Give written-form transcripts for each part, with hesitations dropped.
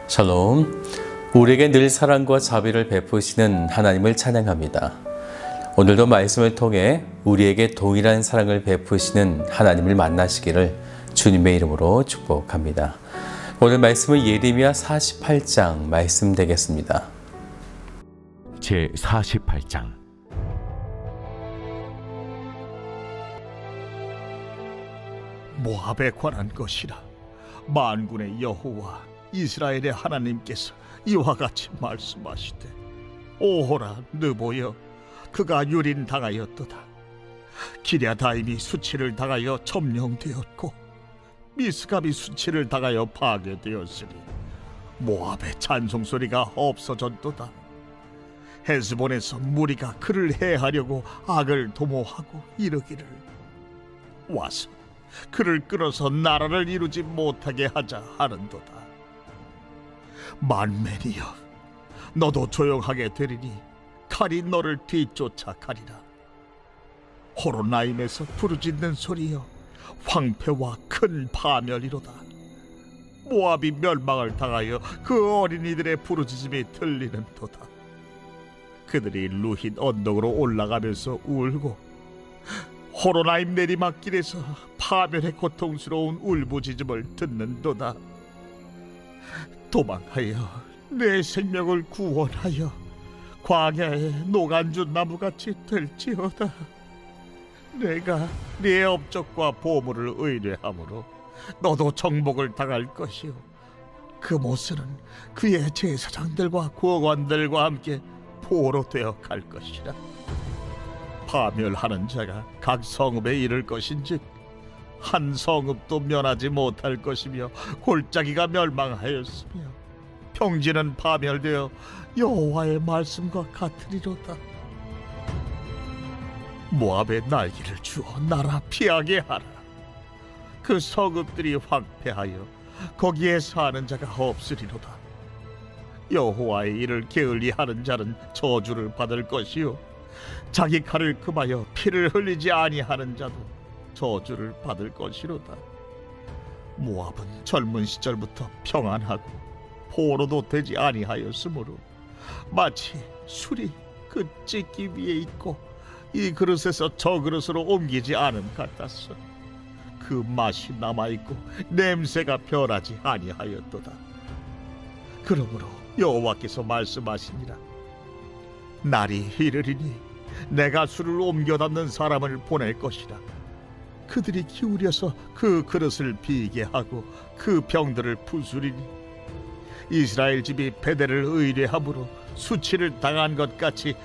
샬롬. 우리에게 늘 사랑과 자비를 베푸시는 하나님을 찬양합니다. 오늘도 말씀을 통해 우리에게 동일한 사랑을 베푸시는 하나님을 만나시기를 주님의 이름으로 축복합니다. 오늘 말씀은 예레미야 48장 말씀 되겠습니다. 제 48장. 모압에 관한 것이라. 만군의 여호와 이스라엘의 하나님께서 이와 같이 말씀하시되, 오호라 느보여 그가 유린당하였도다. 기랴다임이 수치를 당하여 점령되었고 미스갑이 수치를 당하여 파괴되었으니 모압의 찬송소리가 없어졌도다. 헤스본에서 무리가 그를 해하려고 악을 도모하고 이르기를, 와서 그를 끌어서 나라를 이루지 못하게 하자 하는도다. 만맨이여, 너도 조용하게 되리니 칼이 너를 뒤쫓아 가리라. 호로나임에서 부르짖는 소리여, 황폐와 큰 파멸이로다. 모압이 멸망을 당하여 그 어린이들의 부르짖음이 들리는도다. 그들이 루힌 언덕으로 올라가면서 울고 호로나임 내리막길에서 파멸의 고통스러운 울부짖음을 듣는도다. 도망하여 내 생명을 구원하여 광야의 노간주 나무같이 될지어다. 내가 네 업적과 보물을 의뢰함으로 너도 정복을 당할 것이요, 그 모습은 그의 제사장들과 구원관들과 함께 포로 되어 갈 것이라. 파멸하는 자가 각 성읍에 이를 것인즉 한 성읍도 면하지 못할 것이며 골짜기가 멸망하였으며 평지는 파멸되어 여호와의 말씀과 같으리로다. 모압의 날개를 주어 나라 피하게 하라. 그 성읍들이 황폐하여 거기에 사는 자가 없으리로다. 여호와의 일을 게을리하는 자는 저주를 받을 것이요, 자기 칼을 금하여 피를 흘리지 아니하는 자도 저주를 받을 것이로다. 모압은 젊은 시절부터 평안하고 포로도 되지 아니하였으므로 마치 술이 그 찢기 위에 있고 이 그릇에서 저 그릇으로 옮기지 않음 같았어. 그 맛이 남아있고 냄새가 변하지 아니하였도다. 그러므로 여호와께서 말씀하시니라. 날이 이르리니 내가 술을 옮겨 담는 사람을 보낼 것이라. 그들이 기울여서 그 그릇을 비게 하고 그 병들을 부수리니 이스라엘 집이 베델을 의뢰함으로 수치를 당한 것 같이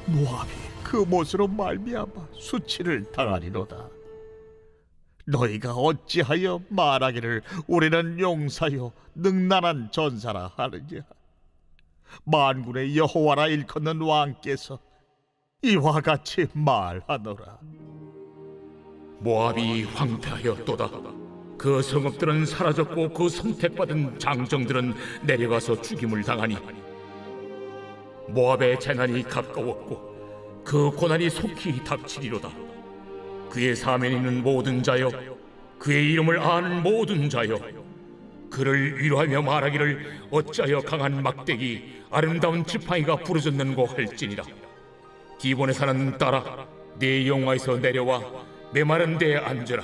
모압이 그 못으로 말미암아 수치를 당하리로다. 너희가 어찌하여 말하기를 우리는 용사요 능란한 전사라 하느냐. 만군의 여호와라 일컫는 왕께서 이와 같이 말하노라. 모압이 황폐하였도다. 그 성읍들은 사라졌고 그 선택받은 장정들은 내려가서 죽임을 당하니 모압의 재난이 가까웠고 그 고난이 속히 닥치리로다. 그의 사면에 있는 모든 자여, 그의 이름을 아는 모든 자여, 그를 위로하며 말하기를 어찌하여 강한 막대기 아름다운 지팡이가 부르짖는고 할지니라. 기본에 사는 딸아, 네 영화에서 내려와 메마른 데에 앉으라.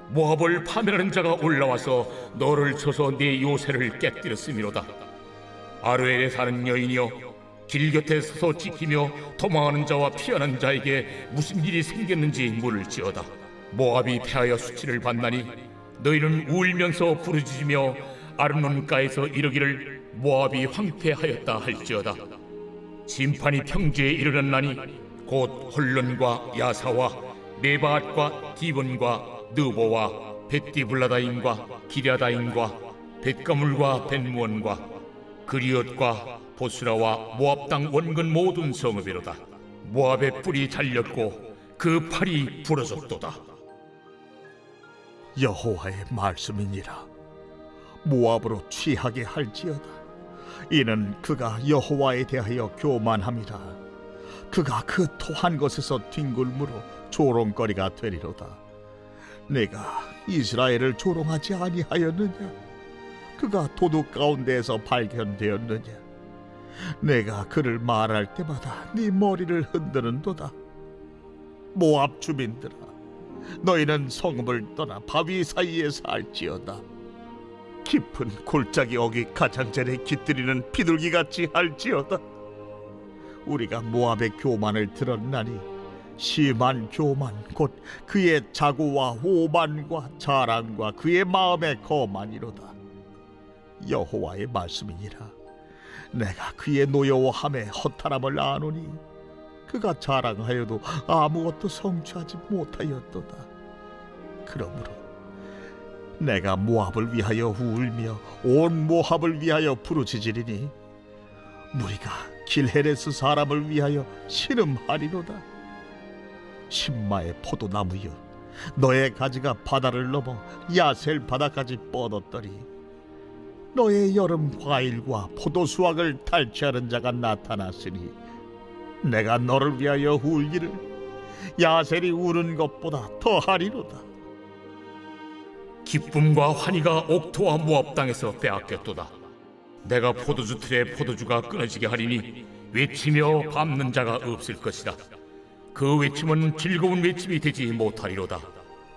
모압을 파멸하는 자가 올라와서 너를 쳐서 네 요새를 깨뜨렸음이로다. 아르엘에 사는 여인이여, 길 곁에 서서 지키며 도망하는 자와 피하는 자에게 무슨 일이 생겼는지 물을지어다. 모압이 패하여 수치를 받나니 너희는 울면서 부르짖으며 아르논가에서 이르기를 모압이 황폐하였다 할지어다. 심판이 평지에 이르렀나니 곧 홀론과 야사와 메바앗과 디본과 느보와 벳디블라다임과 기랴다임과 벳가물과 벳무원과 그리엇과 보스라와 모압 땅 원근 모든 성읍이로다. 모압의 뿔이 잘렸고 그 팔이 부러졌도다. 여호와의 말씀이니라. 모압으로 취하게 할지어다. 이는 그가 여호와에 대하여 교만함이라. 그가 그 토한 것에서 뒹굴므로 조롱거리가 되리로다. 내가 이스라엘을 조롱하지 아니하였느냐? 그가 도둑 가운데에서 발견되었느냐? 내가 그를 말할 때마다 네 머리를 흔드는도다. 모압 주민들아, 너희는 성읍을 떠나 바위 사이에 살지어다. 깊은 골짜기 어귀 가장자리에 깃들이는 비둘기같이 할지어다. 우리가 모압의 교만을 들었나니 심한 교만 곧 그의 자고와 오만과 자랑과 그의 마음의 거만이로다. 여호와의 말씀이니라. 내가 그의 노여워함에 허탈함을 아노니 그가 자랑하여도 아무것도 성취하지 못하였도다. 그러므로 내가 모압을 위하여 울며 온 모압을 위하여 부르짖으리니 무리가 길헤레스 사람을 위하여 신음하리로다. 신마의 포도나무여, 너의 가지가 바다를 넘어 야셀 바다까지 뻗었더니 너의 여름 과일과 포도 수확을 탈취하는 자가 나타났으니 내가 너를 위하여 울기를 야셀이 우는 것보다 더하리로다. 기쁨과 환희가 옥토와 모압 땅에서 빼앗겼도다. 내가 포도주 틀에 포도주가 끊어지게 하리니 외치며 밟는 자가 없을 것이다. 그 외침은 즐거운 외침이 되지 못하리로다.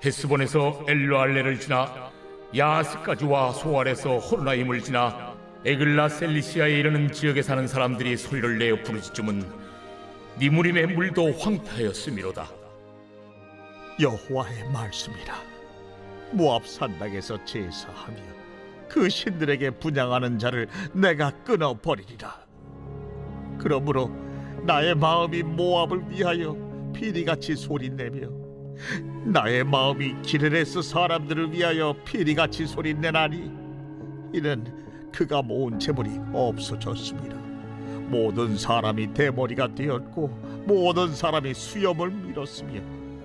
헤스본에서 엘르알레를 지나 야스까지와 소알에서 호르나임을 지나 에글라 셀리시아에 이르는 지역에 사는 사람들이 소리를 내어 부르짖음은 니무림의 물도 황폐하였음이로다. 여호와의 말씀이라. 모압 산당에서 제사하며 그 신들에게 분향하는 자를 내가 끊어버리리라. 그러므로 나의 마음이 모압을 위하여 피리같이 소리내며 나의 마음이 기르레스 사람들을 위하여 피리같이 소리내나니 이는 그가 모은 재물이 없어졌습니다. 모든 사람이 대머리가 되었고 모든 사람이 수염을 밀었으며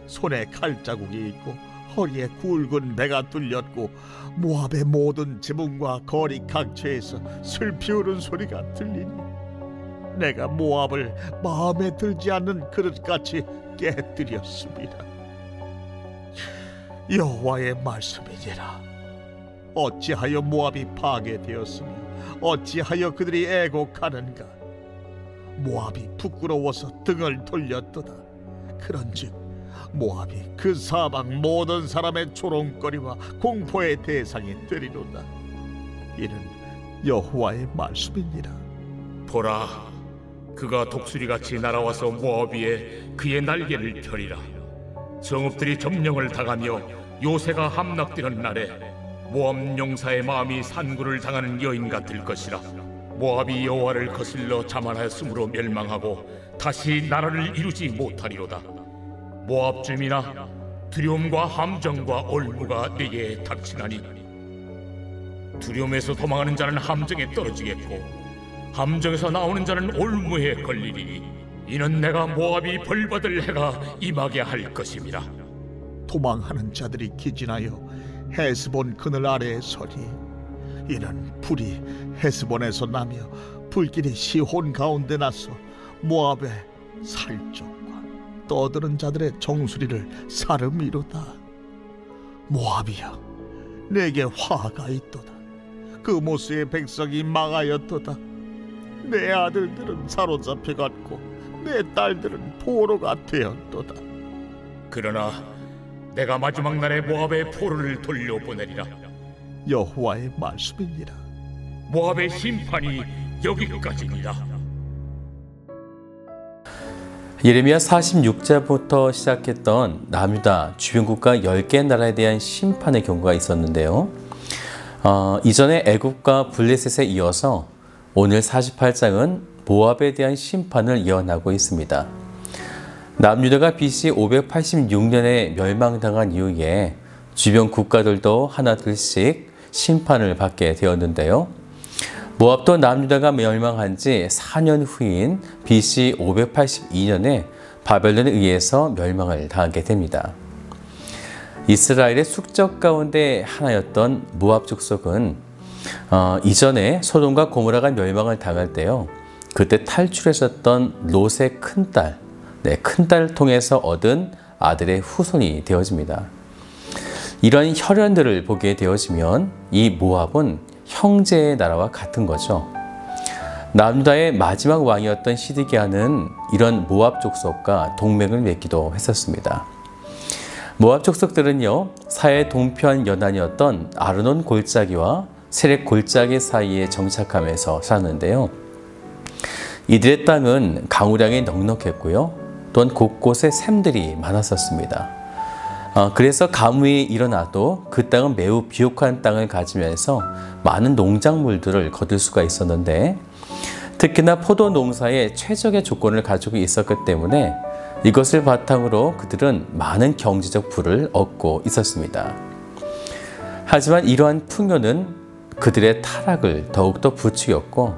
손에 칼자국이 있고 허리에 굵은 배가 뚫렸고 모압의 모든 지붕과 거리 각처에서 슬피 우는 소리가 들리니 내가 모압을 마음에 들지 않는 그릇같이 깨뜨렸습니다. 여호와의 말씀이니라. 어찌하여 모압이 파괴되었으며 어찌하여 그들이 애곡하는가? 모압이 부끄러워서 등을 돌렸도다. 그런즉 모압이 그 사방 모든 사람의 조롱거리와 공포의 대상이 되리로다. 이는 여호와의 말씀이니라. 보라, 그가 독수리같이 날아와서 모압 위에 그의 날개를 펴리라. 성읍들이 점령을 당하며 요새가 함락되는 날에 모압 용사의 마음이 산구를 당하는 여인 같을 것이라. 모압이 여호와를 거슬러 자만하였으므로 멸망하고 다시 나라를 이루지 못하리로다. 모압 주민아, 두려움과 함정과 올무가 네게 닥치나니 두려움에서 도망하는 자는 함정에 떨어지겠고 함정에서 나오는 자는 올무에 걸리리니 이는 내가 모압이 벌받을 해가 임하게 할 것임이라. 도망하는 자들이 기진하여 헤스본 그늘 아래에 서리. 이는 불이 헤스본에서 나며 불길이 시혼 가운데 나서 모압의 살적과 떠드는 자들의 정수리를 사름이로다. 모압이여, 내게 화가 있도다. 그 모스의 백성이 망하였도다. 내 아들들은 사로잡혀갔고 내 딸들은 포로가 되었도다. 그러나 내가 마지막 날에 모압의 포로를 돌려보내리라. 여호와의 말씀이니라. 모압의 심판이 여기까지니라. 예레미야 46장부터 시작했던 남유다 주변 국가 10개 나라에 대한 심판의 경고가 있었는데요. 이전에 애굽과 블레셋에 이어서 오늘 48장은 모압에 대한 심판을 예언하고 있습니다. 남유다가 BC 586년에 멸망당한 이후에 주변 국가들도 하나둘씩 심판을 받게 되었는데요. 모압도 남유다가 멸망한 지 4년 후인 BC 582년에 바벨론에 의해서 멸망을 당하게 됩니다. 이스라엘의 숙적 가운데 하나였던 모압 족속은 이전에 소돔과 고모라가 멸망을 당할 때요, 그때 탈출했었던 롯의 큰딸, 큰딸을 통해서 얻은 아들의 후손이 되어집니다. 이런 혈연들을 보게 되어지면 이 모압은 형제의 나라와 같은 거죠. 남유다의 마지막 왕이었던 시드기야는 이런 모압 족속과 동맹을 맺기도 했었습니다. 모압 족속들은요, 사해 동편 연안이었던 아르논 골짜기와 세렉 골짜기 사이에 정착하면서 살았는데요. 이들의 땅은 강우량이 넉넉했고요, 또한 곳곳에 샘들이 많았었습니다. 그래서 가뭄이 일어나도 그 땅은 매우 비옥한 땅을 가지면서 많은 농작물들을 거둘 수가 있었는데, 특히나 포도 농사에 최적의 조건을 가지고 있었기 때문에 이것을 바탕으로 그들은 많은 경제적 부를 얻고 있었습니다. 하지만 이러한 풍요는 그들의 타락을 더욱더 부추겼고,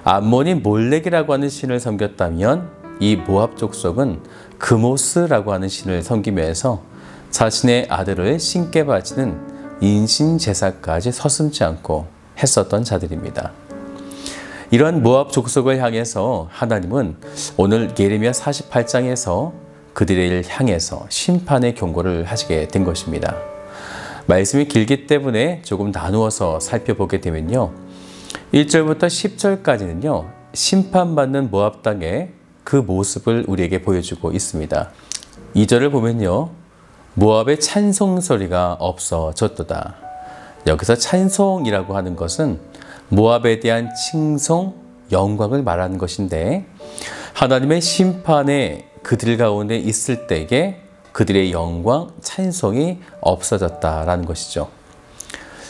암몬이 몰렉이라고 하는 신을 섬겼다면 이 모압 족속은 그모스라고 하는 신을 섬기면서 자신의 아들을 신께 바치는 인신 제사까지 서슴지 않고 했었던 자들입니다. 이러한 모압 족속을 향해서 하나님은 오늘 예레미야 48장에서 그들을 향해서 심판의 경고를 하시게 된 것입니다. 말씀이 길기 때문에 조금 나누어서 살펴보게 되면요, 1절부터 10절까지는요 심판받는 모압 땅의 그 모습을 우리에게 보여주고 있습니다. 2절을 보면요, 모압의 찬송 소리가 없어졌도다. 여기서 찬송이라고 하는 것은 모압에 대한 칭송, 영광을 말하는 것인데, 하나님의 심판에 그들 가운데 있을 때에 그들의 영광, 찬송이 없어졌다라는 것이죠.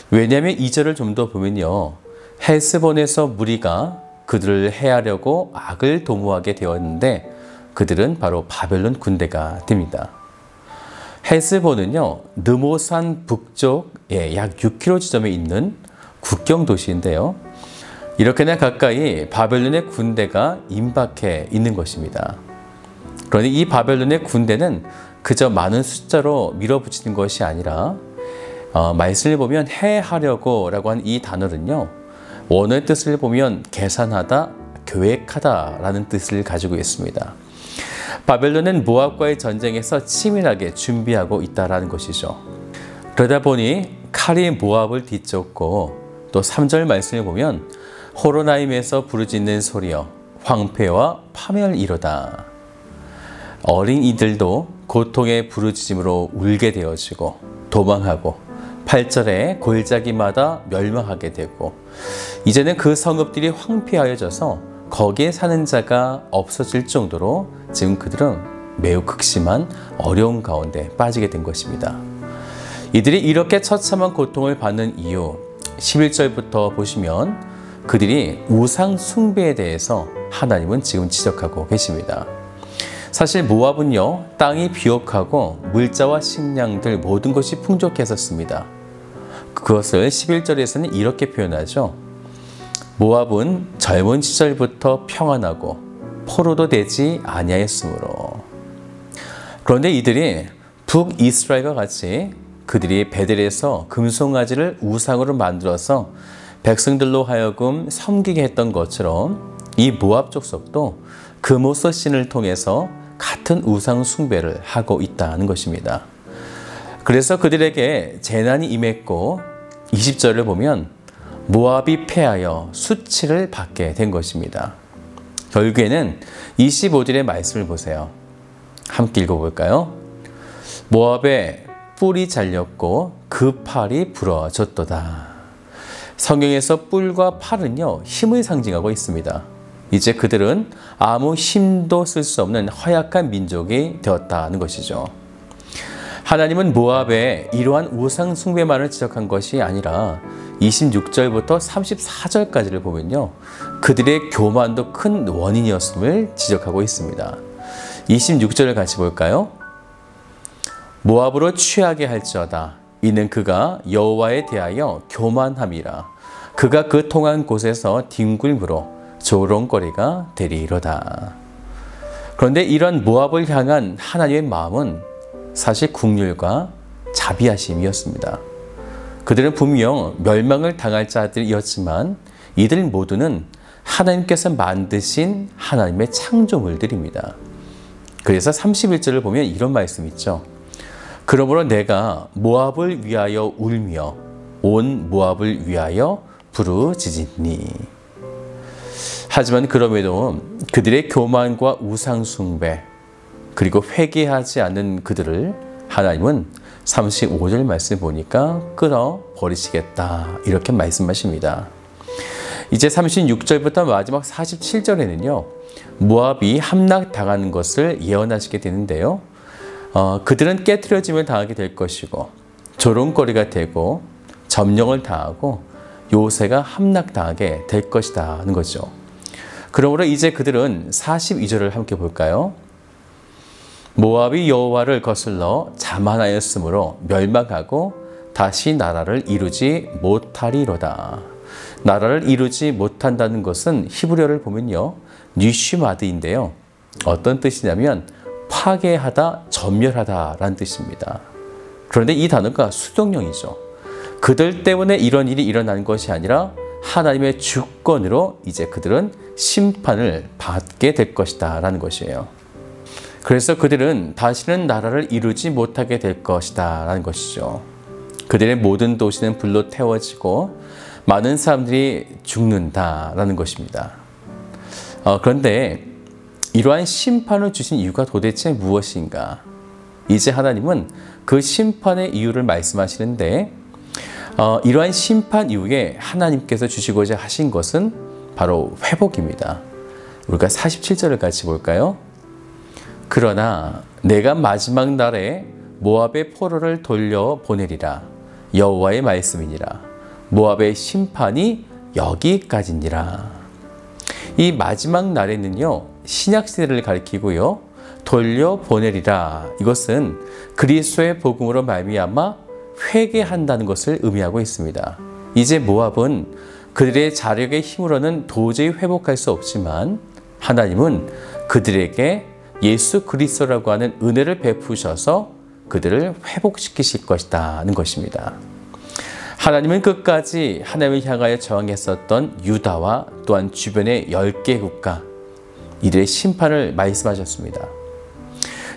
왜냐하면 2절을 좀 더 보면요, 헬스본에서 무리가 그들을 해하려고 악을 도모하게 되었는데 그들은 바로 바벨론 군대가 됩니다. 헬스본은요, 느모산 북쪽에 약 6km 지점에 있는 국경 도시인데요, 이렇게나 가까이 바벨론의 군대가 임박해 있는 것입니다. 그런데 이 바벨론의 군대는 그저 많은 숫자로 밀어붙이는 것이 아니라 말씀을 보면 해하려고 라고 한 이 단어는요, 원어의 뜻을 보면 계산하다, 계획하다 라는 뜻을 가지고 있습니다. 바벨론은 모압과의 전쟁에서 치밀하게 준비하고 있다는 것이죠. 그러다 보니 칼이 모압을 뒤쫓고, 또 3절 말씀을 보면 호로나임에서 부르짖는 소리여 황폐와 파멸이로다. 어린 이들도 고통의 부르짖음으로 울게 되어지고 도망하고 8절에 골짜기마다 멸망하게 되고, 이제는 그 성읍들이 황폐하여져서 거기에 사는 자가 없어질 정도로 지금 그들은 매우 극심한 어려움 가운데 빠지게 된 것입니다. 이들이 이렇게 처참한 고통을 받는 이유, 11절부터 보시면 그들이 우상 숭배에 대해서 하나님은 지금 지적하고 계십니다. 사실 모압은요, 땅이 비옥하고 물자와 식량들 모든 것이 풍족했었습니다. 그것을 11절에서는 이렇게 표현하죠. 모압은 젊은 시절부터 평안하고 포로도 되지 아니하였으므로. 그런데 이들이 북이스라엘과 같이 그들이 베델에서 금송아지를 우상으로 만들어서 백성들로 하여금 섬기게 했던 것처럼 이 모압 족속도 그모스 신을 통해서 같은 우상 숭배를 하고 있다는 것입니다. 그래서 그들에게 재난이 임했고, 20절을 보면 모압이 패하여 수치를 받게 된 것입니다. 결국에는 25절의 말씀을 보세요. 함께 읽어볼까요? 모압의 뿔이 잘렸고 그 팔이 부러졌도다. 성경에서 뿔과 팔은요, 힘을 상징하고 있습니다. 이제 그들은 아무 힘도 쓸 수 없는 허약한 민족이 되었다는 것이죠. 하나님은 모압의 이러한 우상 숭배만을 지적한 것이 아니라 26절부터 34절까지를 보면요, 그들의 교만도 큰 원인이었음을 지적하고 있습니다. 26절을 같이 볼까요? 모압으로 취하게 할지어다. 이는 그가 여호와에 대하여 교만함이라. 그가 그 통한 곳에서 뒹굴므로 조롱거리가 되리이로다. 그런데 이런 모압을 향한 하나님의 마음은 사실 긍휼과 자비하심이었습니다. 그들은 분명 멸망을 당할 자들이었지만 이들 모두는 하나님께서 만드신 하나님의 창조물들입니다. 그래서 31절을 보면 이런 말씀이 있죠. 그러므로 내가 모압을 위하여 울며 온 모압을 위하여 부르짖으니. 하지만 그럼에도 그들의 교만과 우상 숭배 그리고 회개하지 않는 그들을 하나님은 35절 말씀 보니까 끊어버리시겠다 이렇게 말씀하십니다. 이제 36절부터 마지막 47절에는요. 모압이 함락당하는 것을 예언하시게 되는데요. 그들은 깨트려짐을 당하게 될 것이고 조롱거리가 되고 점령을 당하고 요새가 함락당하게 될 것이다 하는 거죠. 그러므로 이제 그들은 42절을 함께 볼까요? 모압이 여호와를 거슬러 자만하였으므로 멸망하고 다시 나라를 이루지 못하리로다. 나라를 이루지 못한다는 것은 히브리어를 보면요. 니슈마드인데요. 어떤 뜻이냐면 파괴하다, 전멸하다 라는 뜻입니다. 그런데 이 단어가 수동형이죠. 그들 때문에 이런 일이 일어난 것이 아니라 하나님의 주권으로 이제 그들은 심판을 받게 될 것이다 라는 것이에요. 그래서 그들은 다시는 나라를 이루지 못하게 될 것이다 라는 것이죠. 그들의 모든 도시는 불로 태워지고 많은 사람들이 죽는다라는 것입니다. 그런데 이러한 심판을 주신 이유가 도대체 무엇인가? 이제 하나님은 그 심판의 이유를 말씀하시는데 이러한 심판 이후에 하나님께서 주시고자 하신 것은 바로 회복입니다. 우리가 47절을 같이 볼까요? 그러나 내가 마지막 날에 모압의 포로를 돌려보내리라. 여호와의 말씀이니라. 모압의 심판이 여기까지니라. 이 마지막 날에는요. 신약시대를 가리키고요. 돌려보내리라. 이것은 그리스도의 복음으로 말미암아 회개한다는 것을 의미하고 있습니다. 이제 모압은 그들의 자력의 힘으로는 도저히 회복할 수 없지만 하나님은 그들에게 예수 그리스도라고 하는 은혜를 베푸셔서 그들을 회복시키실 것이라는 것입니다. 하나님은 끝까지 하나님을 향하여 저항했었던 유다와 또한 주변의 10개 국가 이들의 심판을 말씀하셨습니다.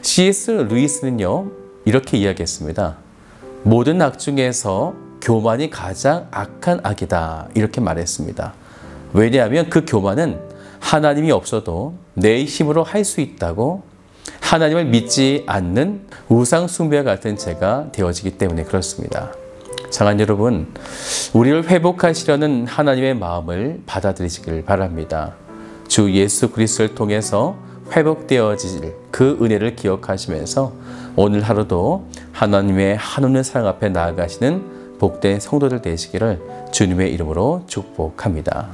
C.S. 루이스는요 이렇게 이야기했습니다. 모든 악 중에서 교만이 가장 악한 악이다 이렇게 말했습니다. 왜냐하면 그 교만은 하나님이 없어도 내 힘으로 할 수 있다고 하나님을 믿지 않는 우상 숭배와 같은 죄가 되어지기 때문에 그렇습니다. 사랑하는 여러분, 우리를 회복하시려는 하나님의 마음을 받아들이시길 바랍니다. 주 예수 그리스도를 통해서 회복되어질 그 은혜를 기억하시면서 오늘 하루도 하나님의 한없는 사랑 앞에 나아가시는 복된 성도들 되시기를 주님의 이름으로 축복합니다.